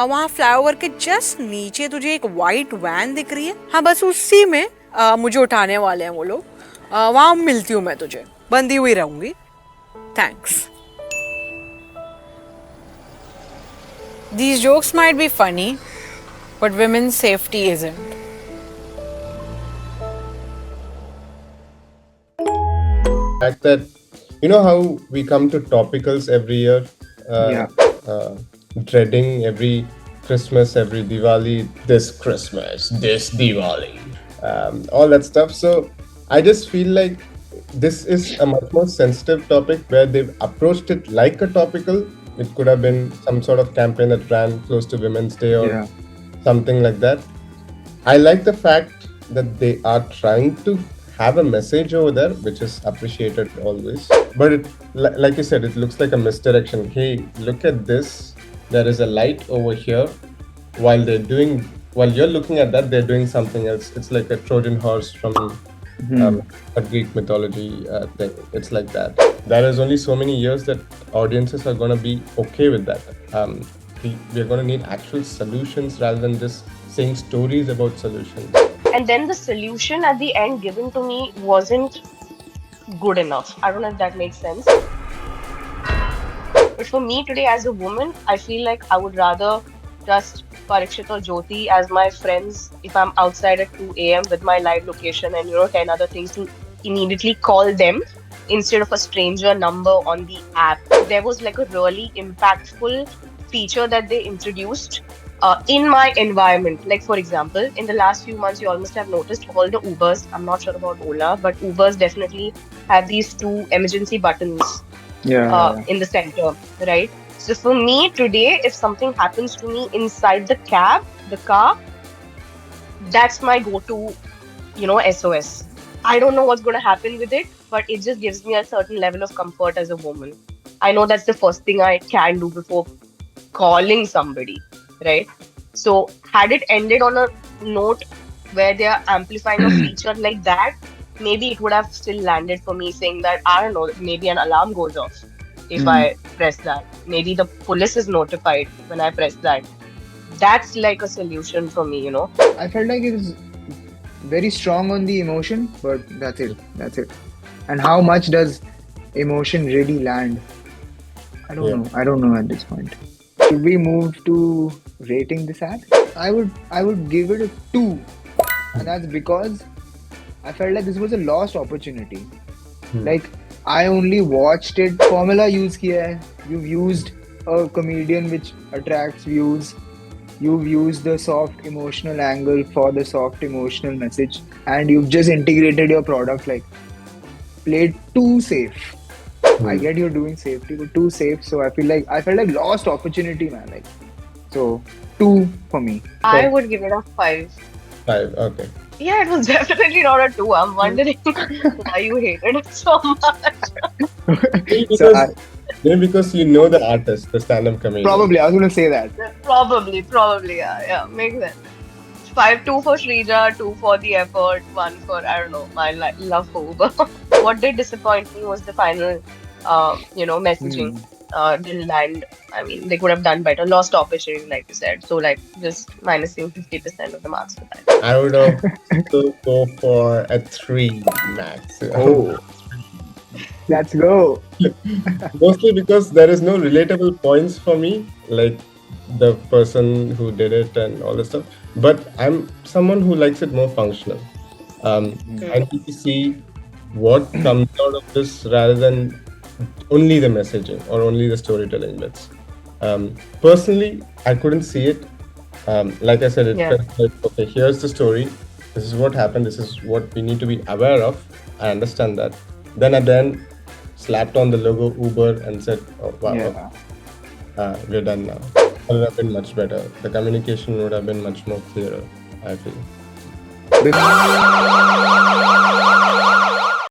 वहाँ फ्लाईओवर के जस्ट नीचे तुझे एक वाइट वैन दिख रही है, हाँ बस उसी में मुझे उठाने वाले हैं वो लोग। वहाँ मिलती हूँ मैं तुझे, बंधी हुई रहूंगी। Thanks. These jokes might be funny, but women's safety isn't. Fact that you know how we come to topicals every year, dreading every Christmas, every Diwali, this Christmas, this Diwali, all that stuff. So I just feel like this is a much more sensitive topic where they've approached it like a topical. It could have been some sort of campaign that ran close to Women's Day or something like that. I like the fact that they are trying to have a message over there, which is appreciated always. But like you said, it looks like a misdirection. Hey, look at this. There is a light over here. While you're looking at that, they're doing something else. It's like a Trojan horse from a Greek mythology thing. It's like that. There is only so many years that audiences are going to be okay with that. We're going to need actual solutions rather than just saying stories about solutions. And then the solution at the end given to me wasn't good enough. I don't know if that makes sense. But for me today as a woman, I feel like I would rather trust Parikshit or Jyoti as my friends if I'm outside at 2 a.m. with my live location and 10 other things to immediately call them instead of a stranger number on the app. There was like a really impactful feature that they introduced in my environment. Like for example, in the last few months, you almost have noticed all the Ubers. I'm not sure about Ola, but Ubers definitely have these 2 emergency buttons in the center, right? So for me today, if something happens to me inside the car, that's my go-to, SOS. I don't know what's going to happen with it, but it just gives me a certain level of comfort as a woman. I know that's the first thing I can do before calling somebody, right? So had it ended on a note where they are amplifying a feature like that, maybe it would have still landed for me saying that, I don't know, maybe an alarm goes off if I press that. Maybe the police is notified when I press that. That's like a solution for me, I felt like it was very strong on the emotion, but that's it. And how much does emotion really land? I don't know at this point. Should we move to rating this ad? I would give it a 2. And that's because I felt like this was a lost opportunity. Like I only watched it. Formula use kiya hai. You've used a comedian which attracts views. You've used the soft emotional angle for the soft emotional message, and you've just integrated your product, like played too safe. I get you're doing safety, but too safe. So I felt like lost opportunity, man. Like, so 2 for me. I would give it a 5. 5, okay. Yeah, it was definitely not a 2. I'm wondering why you hated it so much. Maybe because you know the artist, the stand-up comedian. Probably, I was going to say that. Probably, yeah, makes sense. 5-2 for Sreeja, 2 for the effort, 1 for, I don't know, my love for Uber. What did disappoint me was the final, messaging didn't land. I mean, they could have done better. Lost opportunity, like you said. So, like, just minusing 50% of the marks for that. I would also go for a 3 max. Oh. Let's go. Mostly because there is no relatable points for me, like the person who did it and all this stuff. But I'm someone who likes it more functional. I need to see what comes out of this rather than only the messaging or only the storytelling bits. Personally, I couldn't see it. Like I said, it felt like, okay, here's the story. This is what happened. This is what we need to be aware of. I understand that. Then at the end, slapped on the logo Uber and said, oh, wow, okay. We're done now. It would have been much better. The communication would have been much more clearer, I feel.